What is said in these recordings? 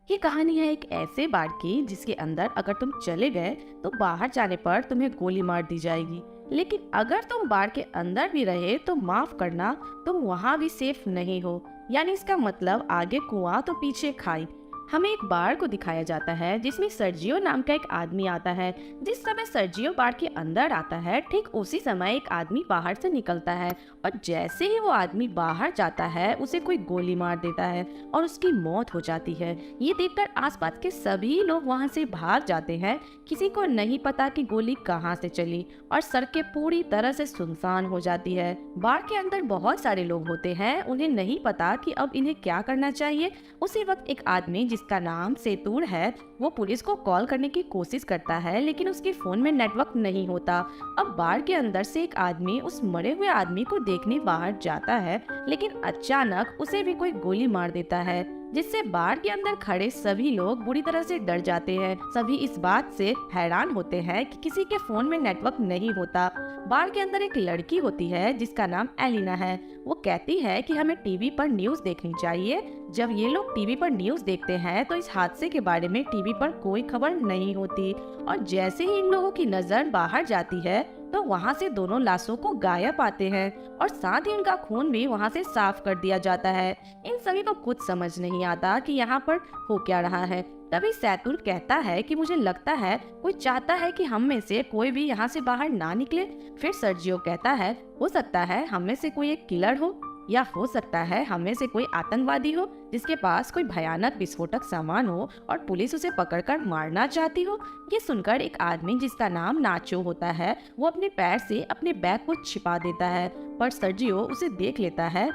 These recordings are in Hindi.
ये कहानी है एक ऐसे बाढ़ की जिसके अंदर अगर तुम चले गए तो बाहर जाने पर तुम्हें गोली मार दी जाएगी। लेकिन अगर तुम बाढ़ के अंदर भी रहे तो माफ करना, तुम वहां भी सेफ नहीं हो। यानी इसका मतलब आगे कुआं तो पीछे खाई। हमें एक बाढ़ को दिखाया जाता है जिसमें सर्जियो नाम का एक आदमी आता है। जिस समय सर्जियो बाढ़ के अंदर आता है ठीक उसी समय एक आदमी बाहर से निकलता है, और जैसे ही वो आदमी बाहर जाता है उसे कोई गोली मार देता है और उसकी मौत हो जाती है। ये देखकर आसपास के सभी लोग वहां से भाग जाते हैं। किसी को नहीं पता कि गोली कहाँ से चली, और सड़कें पूरी तरह से सुनसान हो जाती है। बाढ़ के अंदर बहुत सारे लोग होते हैं, उन्हें नहीं पता कि अब इन्हें क्या करना चाहिए। उसी वक्त एक आदमी जिसका नाम सेतूर है, वो पुलिस को कॉल करने की कोशिश करता है, लेकिन उसके फोन में नेटवर्क नहीं होता। अब बाढ़ के अंदर से एक आदमी उस मरे हुए आदमी को देखने बाहर जाता है, लेकिन अचानक उसे भी कोई गोली मार देता है, जिससे बाढ़ के अंदर खड़े सभी लोग बुरी तरह से डर जाते हैं। सभी इस बात से हैरान होते हैं कि किसी के फोन में नेटवर्क नहीं होता। बाढ़ के अंदर एक लड़की होती है जिसका नाम एलिना है। वो कहती है कि हमें टीवी पर न्यूज़ देखनी चाहिए। जब ये लोग टीवी पर न्यूज़ देखते हैं तो इस हादसे के बारे में टीवी पर कोई खबर नहीं होती, और जैसे ही इन लोगों की नजर बाहर जाती है तो वहाँ से दोनों लाशों को गायब पाते हैं, और साथ ही उनका खून भी वहाँ से साफ कर दिया जाता है। इन सभी को कुछ समझ नहीं आता कि यहाँ पर हो क्या रहा है। तभी सैतुर कहता है कि मुझे लगता है कोई चाहता है कि हम में से कोई भी यहाँ से बाहर ना निकले। फिर सर्जियो कहता है हो सकता है हम में से कोई एक किलर हो, या हो सकता है हम में से कोई आतंकवादी हो जिसके पास कोई भयानक विस्फोटक सामान हो और पुलिस उसे पकड़कर मारना चाहती हो। ये सुनकर एक आदमी जिसका नाम नाचो होता है, वो अपने पैर से अपने बैग को छिपा देता है, पर सर्जियो उसे देख लेता है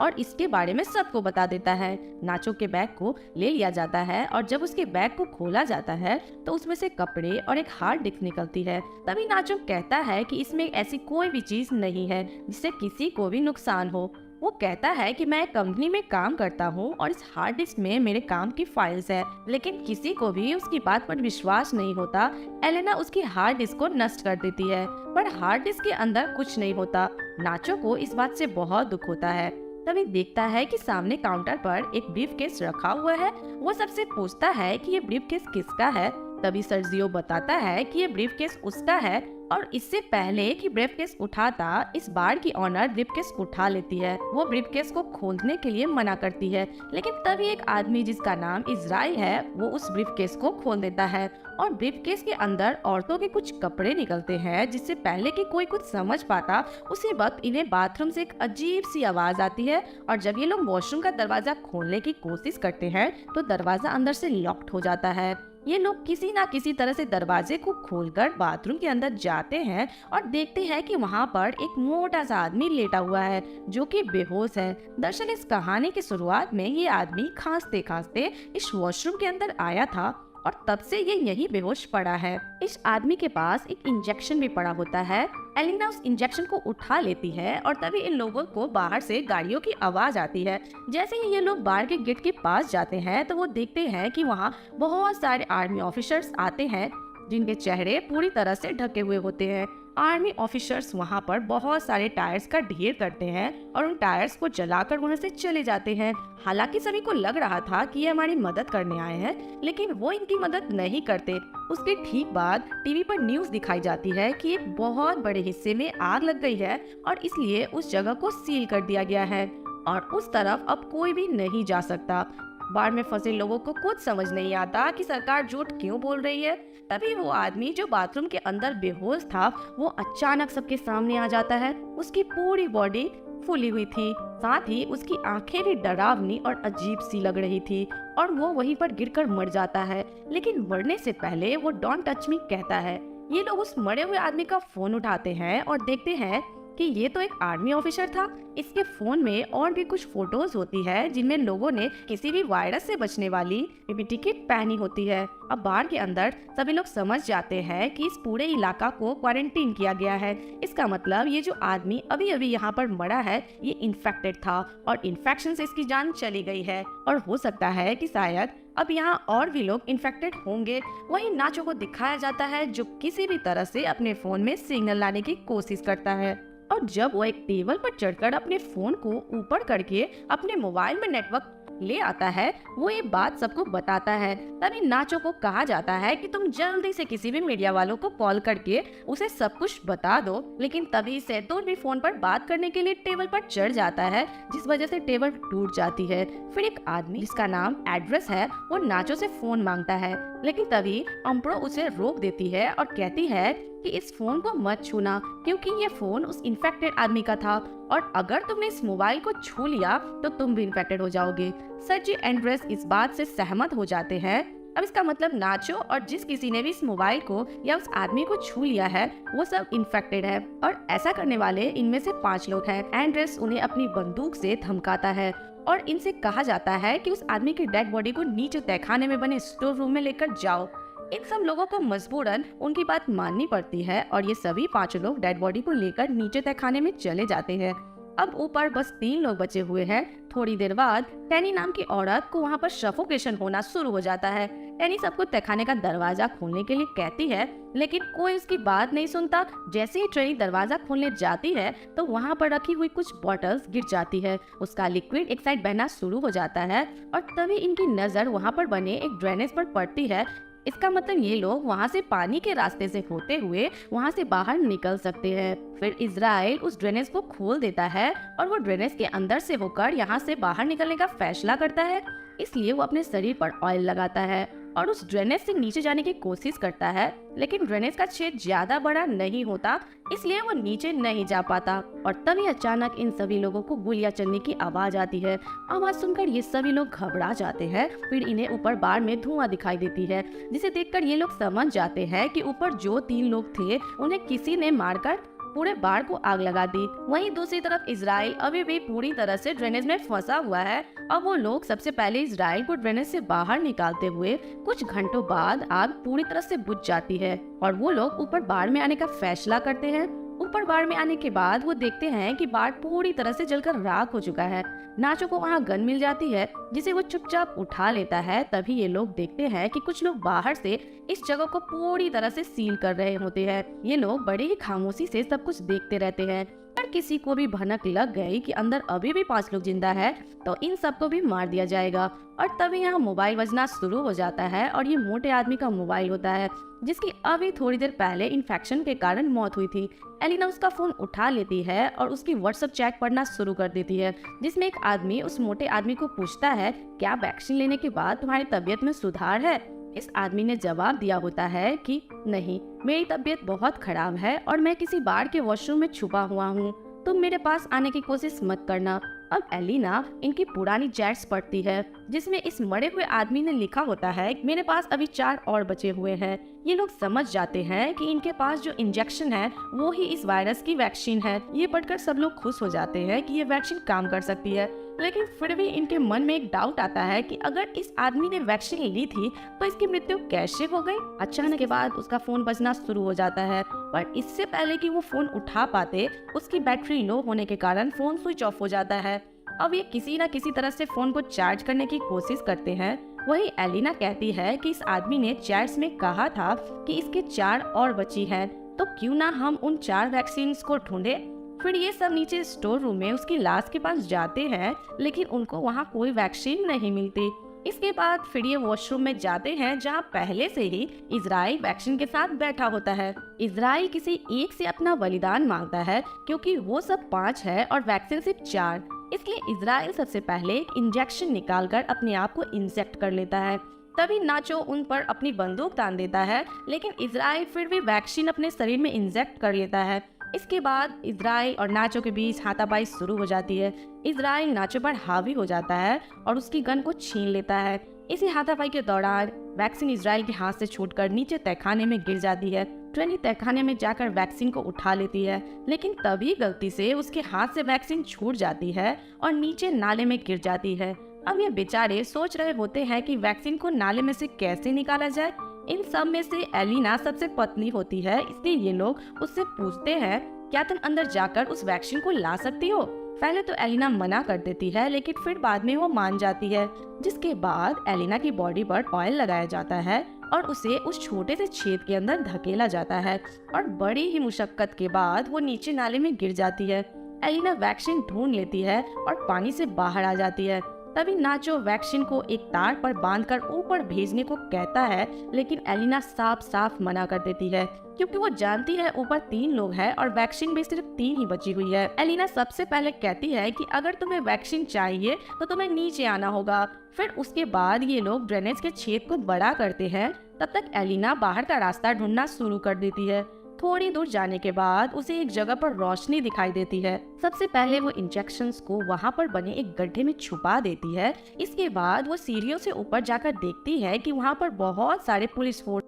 और इसके बारे में सबको बता देता है। नाचो के बैग को ले लिया जाता है, और जब उसके बैग को खोला जाता है तो उसमें से कपड़े और एक हार्ड डिस्क निकलती है। तभी नाचो कहता है कि इसमें ऐसी कोई भी चीज नहीं है जिससे किसी को भी नुकसान हो। वो कहता है कि मैं एक कंपनी में काम करता हूँ और इस हार्ड डिस्क में मेरे काम की फाइल्स है, लेकिन किसी को भी उसकी बात पर विश्वास नहीं होता। एलेना उसकी हार्ड डिस्क को नष्ट कर देती है, पर हार्ड डिस्क के अंदर कुछ नहीं होता। नाचो को इस बात से बहुत दुख होता है। तभी देखता है कि सामने काउंटर पर एक ब्रीफकेस रखा हुआ है। वो सबसे पूछता है कि ये ब्रीफकेस किसका है। तभी सर्जियो बताता है कि ये ब्रीफकेस उसका है, और इससे पहले कि ब्रीफकेस उठाता इस बार की ऑनर ब्रीफकेस उठा लेती है। वो ब्रीफकेस को खोलने के लिए मना करती है, लेकिन तभी एक आदमी जिसका नाम इज़राइल है वो उस ब्रीफकेस को खोल देता है, और ब्रीफकेस के अंदर औरतों के कुछ कपड़े निकलते हैं। जिससे पहले कि कोई कुछ समझ पाता उसी वक्त इन्हें बाथरूम से एक अजीब सी आवाज आती है, और जब ये लोग वॉशरूम का दरवाजा खोलने की कोशिश करते हैं तो दरवाजा अंदर से लॉक्ड हो जाता है। ये लोग किसी ना किसी तरह से दरवाजे को खोलकर बाथरूम के अंदर जाते हैं और देखते हैं कि वहाँ पर एक मोटा सा आदमी लेटा हुआ है जो कि बेहोश है। दरअसल इस कहानी की शुरुआत में ये आदमी खांसते खांसते इस वॉशरूम के अंदर आया था, और तब से ये यही बेहोश पड़ा है। इस आदमी के पास एक इंजेक्शन भी पड़ा होता है। एलिना उस इंजेक्शन को उठा लेती है, और तभी इन लोगों को बाहर से गाड़ियों की आवाज आती है। जैसे ही ये लोग बाहर के गेट के पास जाते हैं तो वो देखते हैं कि वहाँ बहुत सारे आर्मी ऑफिसर्स आते हैं जिनके चेहरे पूरी तरह से ढके हुए होते हैं। आर्मी ऑफिसर्स वहाँ पर बहुत सारे टायर्स का ढेर करते हैं और उन टायर्स को जलाकर वहाँ से चले जाते हैं। हालांकि सभी को लग रहा था कि ये हमारी मदद करने आए हैं, लेकिन वो इनकी मदद नहीं करते। उसके ठीक बाद टीवी पर न्यूज़ दिखाई जाती है कि एक बहुत बड़े हिस्से में आग लग गई है, और इसलिए उस जगह को सील कर दिया गया है और उस तरफ अब कोई भी नहीं जा सकता। बाढ़ में फंसे लोगों को कुछ समझ नहीं आता कि सरकार झूठ क्यों बोल रही है। तभी वो आदमी जो बाथरूम के अंदर बेहोश था वो अचानक सबके सामने आ जाता है। उसकी पूरी बॉडी फूली हुई थी, साथ ही उसकी आंखें भी डरावनी और अजीब सी लग रही थी, और वो वहीं पर गिरकर मर जाता है। लेकिन मरने से पहले वो डोंट टच मी कहता है। ये लोग उस मरे हुए आदमी का फोन उठाते हैं और देखते हैं कि ये तो एक आर्मी ऑफिसर था। इसके फोन में और भी कुछ फोटोज होती है जिनमें लोगों ने किसी भी वायरस से बचने वाली पीपीटी किट पहनी होती है। अब बाढ़ के अंदर सभी लोग समझ जाते हैं कि इस पूरे इलाका को क्वारंटीन किया गया है। इसका मतलब ये जो आदमी अभी अभी यहाँ पर मरा है ये इन्फेक्टेड था, और इन्फेक्शन से इसकी जान चली गई है, और हो सकता है कि शायद अब यहाँ और भी लोग इन्फेक्टेड होंगे। वहीं नाचो को दिखाया जाता है जो किसी भी तरह से अपने फोन में सिग्नल लाने की कोशिश करता है, और जब वो एक टेबल पर चढ़कर अपने फोन को ऊपर करके अपने मोबाइल में नेटवर्क ले आता है वो ये बात सबको बताता है। तभी नाचो को कहा जाता है कि तुम जल्दी से किसी भी मीडिया वालों को कॉल करके उसे सब कुछ बता दो। लेकिन तभी सैतून भी फोन पर बात करने के लिए टेबल पर चढ़ जाता है, जिस वजह से टेबल टूट जाती है। फिर एक आदमी जिसका नाम एड्रेस है वो नाचो से फोन मांगता है, लेकिन तभी अम्प्रो उसे रोक देती है और कहती है कि इस फोन को मत छूना, क्योंकि ये फोन उस इन्फेक्टेड आदमी का था और अगर तुमने इस मोबाइल को छू लिया तो तुम भी इन्फेक्टेड हो जाओगे। सर्जी एंड्रेस इस बात से सहमत हो जाते हैं। अब इसका मतलब नाचो और जिस किसी ने भी इस मोबाइल को या उस आदमी को छू लिया है वो सब इन्फेक्टेड है, और ऐसा करने वाले इनमें से 5 लोग हैं। एंड्रेस उन्हें अपनी बंदूक से धमकाता है और इनसे कहा जाता है कि उस आदमी की डेड बॉडी को नीचे तहखाने में बने स्टोर रूम में लेकर जाओ। इन सब लोगों को मजबूरन उनकी बात माननी पड़ती है और ये सभी 5 लोग डेड बॉडी को लेकर नीचे तहखाने में चले जाते हैं। अब ऊपर बस 3 लोग बचे हुए हैं। थोड़ी देर बाद टैनी नाम की औरत को वहाँ पर सफोकेशन होना शुरू हो जाता है। टैनी सबको तहखाने का दरवाजा खोलने के लिए कहती है, लेकिन कोई उसकी बात नहीं सुनता। जैसे ही टैनी दरवाजा खोलने जाती है तो वहाँ पर रखी हुई कुछ बॉटल्स गिर जाती है। उसका लिक्विड एक साइड बहना शुरू हो जाता है और तभी इनकी नजर वहाँ पर बने एक ड्रेनेज पर पड़ती है। इसका मतलब ये लोग वहाँ से पानी के रास्ते से होते हुए वहाँ से बाहर निकल सकते हैं। फिर इजराइल उस ड्रेनेज को खोल देता है और वो ड्रेनेज के अंदर से होकर यहाँ से बाहर निकलने का फैसला करता है। इसलिए वो अपने शरीर पर ऑयल लगाता है और उस ड्रेनेज से नीचे जाने की कोशिश करता है, लेकिन ड्रेनेज का छेद ज्यादा बड़ा नहीं होता, इसलिए वो नीचे नहीं जा पाता। और तभी अचानक इन सभी लोगों को गोलियां चलने की आवाज आती है। आवाज सुनकर ये सभी लोग घबरा जाते हैं। फिर इन्हें ऊपर बार में धुआं दिखाई देती है, जिसे देखकर ये लोग समझ जाते हैं कि ऊपर जो 3 लोग थे उन्हें किसी ने मारकर पूरे बार को आग लगा दी। वहीं दूसरी तरफ इजराइल अभी भी पूरी तरह से ड्रेनेज में फंसा हुआ है। अब वो लोग सबसे पहले इजराइल को ड्रेनेज से बाहर निकालते हुए कुछ घंटों बाद आग पूरी तरह से बुझ जाती है और वो लोग ऊपर बाढ़ में आने का फैसला करते हैं। ऊपर बाढ़ में आने के बाद वो देखते हैं कि बाढ़ पूरी तरह से जलकर राख हो चुका है। नाचो को वहाँ गन मिल जाती है, जिसे वो चुपचाप उठा लेता है। तभी ये लोग देखते हैं कि कुछ लोग बाहर से इस जगह को पूरी तरह से सील कर रहे होते हैं। ये लोग बड़े ही खामोशी से सब कुछ देखते रहते हैं। अगर किसी को भी भनक लग गई कि अंदर अभी भी 5 लोग जिंदा है तो इन सबको भी मार दिया जाएगा। और तभी यहाँ मोबाइल बजना शुरू हो जाता है और ये मोटे आदमी का मोबाइल होता है, जिसकी अभी थोड़ी देर पहले इन्फेक्शन के कारण मौत हुई थी। एलिना उसका फोन उठा लेती है और उसकी व्हाट्सएप चैट पढ़ना शुरू कर देती है, जिसमें एक आदमी उस मोटे आदमी को पूछता है, क्या वैक्सीन लेने के बाद तुम्हारी तबीयत में सुधार है? इस आदमी ने जवाब दिया होता है कि नहीं, मेरी तबीयत बहुत खराब है और मैं किसी बार के वॉशरूम में छुपा हुआ हूँ, तुम मेरे पास आने की कोशिश मत करना। अब एलिना इनकी पुरानी चैट्स पढ़ती है, जिसमें इस मरे हुए आदमी ने लिखा होता है, मेरे पास अभी 4 और बचे हुए हैं। ये लोग समझ जाते हैं कि इनके पास जो इंजेक्शन है वो ही इस वायरस की वैक्सीन है। ये पढ़कर सब लोग खुश हो जाते हैं कि ये वैक्सीन काम कर सकती है, लेकिन फिर भी इनके मन में एक डाउट आता है कि अगर इस आदमी ने वैक्सीन ली थी तो इसकी मृत्यु कैसे हो गई। अचानक के बाद उसका फोन बजना शुरू हो जाता है, पर इससे पहले कि वो फोन उठा पाते उसकी बैटरी लो होने के कारण फोन स्विच ऑफ हो जाता है। अब ये किसी न किसी तरह से फोन को चार्ज करने की कोशिश करते हैं। वही एलिना कहती है कि इस आदमी ने चैट्स में कहा था कि इसके 4 और बची हैं, तो क्यों ना हम उन 4 वैक्सीन को ढूंढे। फिर ये सब नीचे स्टोर रूम में उसकी लाश के पास जाते हैं, लेकिन उनको वहाँ कोई वैक्सीन नहीं मिलती। इसके बाद फिर ये वॉशरूम में जाते हैं, जहाँ पहले से ही इजराइल वैक्सीन के साथ बैठा होता है। इजराइल किसी एक से अपना बलिदान मांगता है, क्योंकि वो सब 5 है और वैक्सीन सिर्फ 4। इसलिए इजराइल सबसे पहले एक इंजेक्शन निकालकर अपने आप को इंजेक्ट कर लेता है। तभी नाचो उन पर अपनी बंदूक तान देता है, लेकिन इजराइल फिर भी वैक्सीन अपने शरीर में इंजेक्ट कर लेता है। इसके बाद इजराइल और नाचो के बीच हाथापाई शुरू हो जाती है। इजराइल नाचो पर हावी हो जाता है और उसकी गन को छीन लेता है। इसी हाथापाई के दौरान वैक्सीन इजराइल के हाथ से छूटकर नीचे तहखाने में गिर जाती है। ट्रेनी तहखाने में जाकर वैक्सीन को उठा लेती है, लेकिन तभी गलती से उसके हाथ से वैक्सीन छूट जाती है और नीचे नाले में गिर जाती है। अब ये बेचारे सोच रहे होते हैं कि वैक्सीन को नाले में से कैसे निकाला जाए। इन सब में से एलिना सबसे पतली होती है, इसलिए ये लोग उससे पूछते हैं, क्या तुम अंदर जाकर उस वैक्सीन को ला सकती हो। पहले तो एलिना मना कर देती है, लेकिन फिर बाद में वो मान जाती है। जिसके बाद एलिना की बॉडी पर ऑयल लगाया जाता है और उसे उस छोटे से छेद के अंदर धकेला जाता है और बड़ी ही मुशक्कत के बाद वो नीचे नाले में गिर जाती है। एलिना वैक्सीन ढूंढ लेती है और पानी से बाहर आ जाती है। तभी नाचो वैक्सीन को एक तार पर बांधकर ऊपर भेजने को कहता है, लेकिन एलिना साफ साफ मना कर देती है क्योंकि वो जानती है ऊपर 3 लोग हैं और वैक्सीन भी सिर्फ 3 ही बची हुई है। एलिना सबसे पहले कहती है कि अगर तुम्हें वैक्सीन चाहिए तो तुम्हें नीचे आना होगा। फिर उसके बाद ये लोग ड्रेनेज के छेद को बड़ा करते हैं। तब तक एलिना बाहर का रास्ता ढूंढना शुरू कर देती है। थोड़ी दूर जाने के बाद उसे एक जगह पर रोशनी दिखाई देती है। सबसे पहले वो इंजेक्शंस को वहाँ पर बने एक गड्ढे में छुपा देती है। इसके बाद वो सीढ़ियों से ऊपर जाकर देखती है कि वहाँ पर बहुत सारे पुलिस फोर्स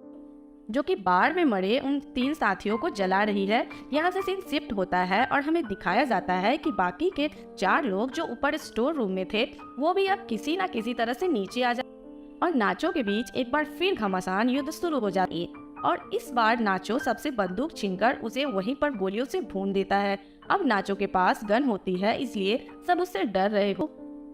जो कि बाढ़ में मरे उन 3 साथियों को जला रही है। यहाँ से सीन शिफ्ट होता है और हमें दिखाया जाता है कि बाकी के 4 लोग जो ऊपर स्टोर रूम में थे वो भी अब किसी न किसी तरह से नीचे आ जाते और नाचो के बीच एक बार फिर घमासान युद्ध शुरू हो जाती है। और इस बार नाचो सबसे बंदूक छीनकर उसे वहीं पर गोलियों से भून देता है। अब नाचो के पास गन होती है, इसलिए सब उससे डर रहे हो।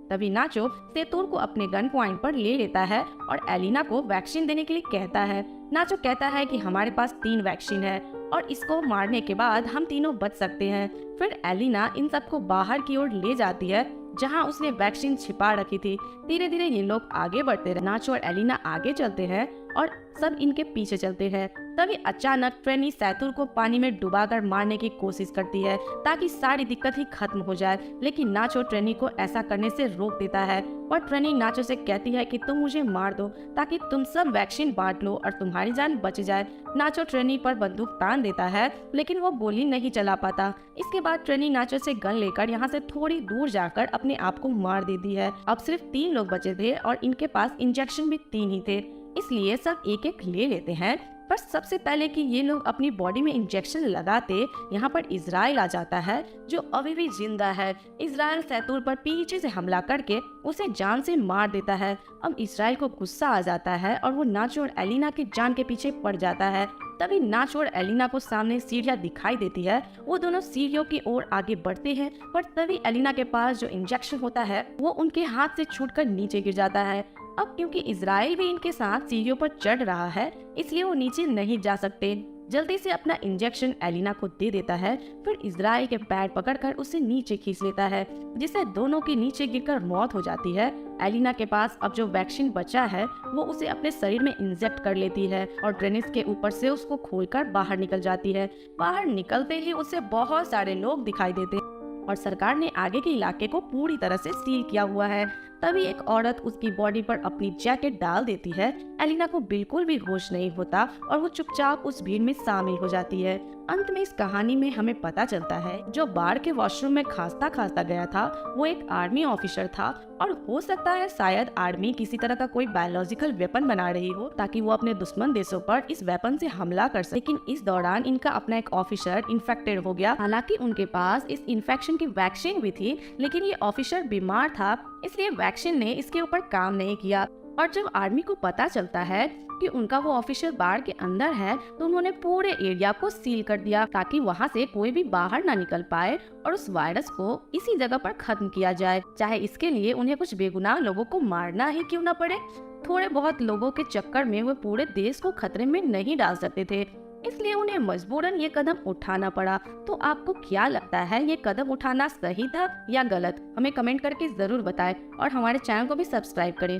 तभी नाचो सेतूर को अपने गन पॉइंट पर ले लेता है और एलिना को वैक्सीन देने के लिए कहता है। नाचो कहता है कि हमारे पास 3 वैक्सीन है और इसको मारने के बाद हम तीनों बच सकते हैं। फिर एलिना इन सबको बाहर की ओर ले जाती है जहां उसने वैक्सीन छिपा रखी थी। धीरे धीरे ये लोग आगे बढ़ते रहे। नाचो और एलिना आगे चलते हैं और सब इनके पीछे चलते हैं। तभी अचानक ट्रेनी सैतुर को पानी में डुबाकर मारने की कोशिश करती है ताकि सारी दिक्कत ही खत्म हो जाए, लेकिन नाचो ट्रेनी को ऐसा करने से रोक देता है और ट्रेनी नाचो से कहती है कि तुम मुझे मार दो ताकि तुम सब वैक्सीन बांट लो और तुम्हारी जान बच जाए। नाचो ट्रेनी पर बंदूक तान देता है लेकिन वो गोली नहीं चला पाता। इसके बाद ट्रेनी नाचो से गन लेकर यहाँ से थोड़ी दूर जाकर अपने आप को मार देती है। अब सिर्फ 3 लोग बचे थे और इनके पास इंजेक्शन भी 3 ही थे, इसलिए सब एक एक ले लेते हैं। पर सबसे पहले कि ये लोग अपनी बॉडी में इंजेक्शन लगाते, यहाँ पर इजराइल आ जाता है जो अभी भी जिंदा है। इजराइल सैतूर पर पीछे से हमला करके उसे जान से मार देता है। अब इजराइल को गुस्सा आ जाता है और वो नाचो और एलिना की जान के पीछे पड़ जाता है। तभी नाचो और एलिना को सामने सीढ़ियाँ दिखाई देती है। वो दोनों सीढ़ियों की ओर आगे बढ़ते हैं पर तभी एलिना के पास जो इंजेक्शन होता है वो उनके हाथ से छूटकर नीचे गिर जाता है। अब क्योंकि इजराइल भी इनके साथ सीढ़ियों पर चढ़ रहा है, इसलिए वो नीचे नहीं जा सकते। जल्दी से अपना इंजेक्शन एलिना को दे देता है। फिर इजराइल के पैर पकड़कर उसे नीचे खींच लेता है, जिससे दोनों की नीचे गिरकर मौत हो जाती है। एलिना के पास अब जो वैक्सीन बचा है वो उसे अपने शरीर में इंजेक्ट कर लेती है और ड्रेनेज के ऊपर से उसको खोलकर बाहर निकल जाती है। बाहर निकलते ही उसे बहुत सारे लोग दिखाई देते और सरकार ने आगे के इलाके को पूरी तरह से सील किया हुआ है। तभी एक औरत उसकी बॉडी पर अपनी जैकेट डाल देती है। एलिना को बिल्कुल भी होश नहीं होता और वो चुपचाप उस भीड़ में शामिल हो जाती है। अंत में इस कहानी में हमें पता चलता है जो बाढ़ के वॉशरूम में खांसता खांसता गया था वो एक आर्मी ऑफिसर था और हो सकता है शायद आर्मी किसी तरह का कोई बायोलॉजिकल वेपन बना रही हो ताकि वो अपने दुश्मन देशों पर इस वेपन से हमला कर सके। लेकिन इस दौरान इनका अपना एक ऑफिसर इन्फेक्टेड हो गया। हालांकि उनके पास इस इन्फेक्शन की वैक्सीन भी थी, लेकिन ये ऑफिसर बीमार था, इसलिए वैक्सीन ने इसके ऊपर काम नहीं किया। और जब आर्मी को पता चलता है कि उनका वो ऑफिसर बाढ़ के अंदर है तो उन्होंने पूरे एरिया को सील कर दिया ताकि वहाँ से कोई भी बाहर ना निकल पाए और उस वायरस को इसी जगह पर खत्म किया जाए, चाहे इसके लिए उन्हें कुछ बेगुनाह लोगों को मारना ही क्यों ना पड़े। थोड़े बहुत लोगों के चक्कर में वो पूरे देश को खतरे में नहीं डाल सकते थे, इसलिए उन्हें मजबूरन ये कदम उठाना पड़ा। तो आपको क्या लगता है ये कदम उठाना सही था या गलत? हमें कमेंट करके जरूर बताएं और हमारे चैनल को भी सब्सक्राइब करें।